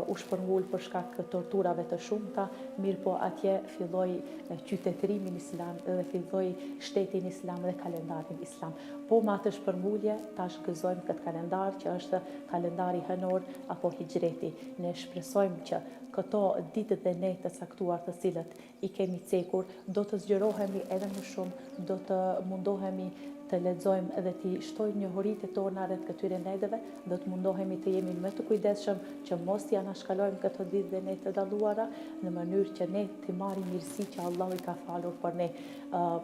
u shpërngul për shkak të torturave të shumta, mirë po atje filloi qytetërimi islam dhe filloi shteti islam dhe kalendarin islam. Po me atë shpërngulje tash gëzojmë këtë kalendar që është kalendari hënor apo hijreti. Ne shpresojmë që këto ditët dhe ne të caktuar të cilët i kemi cekur, do të zgjerohemi edhe më shumë, do të mundohemi të lexojmë edhe të shtojmë njohuritë tona rreth këtyre nedeve, do të mundohemi të jemi më të kujdesshëm që mos t'i anashkalojmë këto ditë dhe ne të dalluara në mënyrë që ne të marrim mirësi që Allahu i ka falur për ne.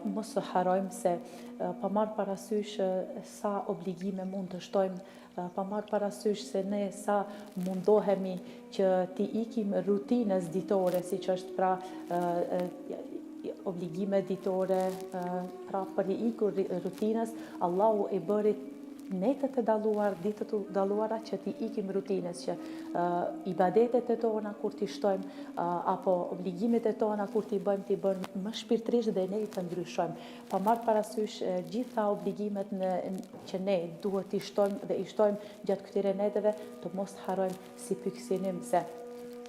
Mos të harrojmë se pa marrë parasysh sa obligime mund të shtojmë, pa marrë parasysh se ne sa mundohemi që t'i ikim rutinës ditore, siç është pra obligime ditore, pra për i ikur rutinës, Allahu e bëri netët e dalluar, ditët e dalluara që t'i ikim rutinës, që ibadetet e tona kur t'i shtojmë, apo obligimet e tona kur t'i bëjmë më shpirtërisht dhe ne i të ndryshojmë. Pa marrë parasysh gjitha obligimet që ne duhet t'i shtojmë dhe i shtojmë gjatë këtyre netëve, të mos harrojmë si pyksinim se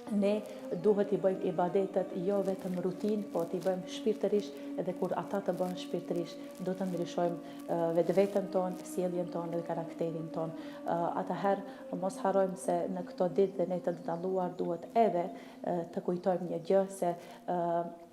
ne duhet i bëjmë ibadetet jo vetëm rutinë, po t'i bëjmë shpirtërisht, edhe kur ata të bëhen shpirtërisht, do të ndryshojmë vetveten tonë, sjelljen tonë dhe karakterin tonë. Atëherë mos harrojmë se në këto ditë dhe netët të dalluar duhet edhe të kujtojmë një gjë se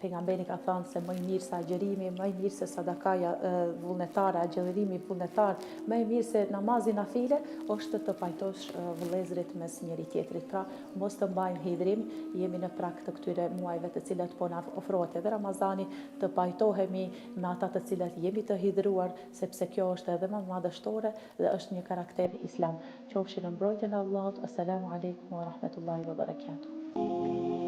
pejgamberi ka thënë se më i mirë se agjërimi, më i mirë se sadakaja vullnetare, agjërimi vullnetar, më i mirë se namazi nafile, është të pajtosh vëllezërit mes njëri tjetrit. Pra, mos të mbajmë hidrim, jemi në prag të këtyre muajve të cilat po na ofrohet edhe Ramazani, të pajtohemi me ata të cilat jemi të hidhruar, sepse kjo është edhe më madhështore dhe është një karakter islam. Qofshin në mbrojtjen e Allahut. Assalamu alaikum wa rahmatullahi wa barakatuh.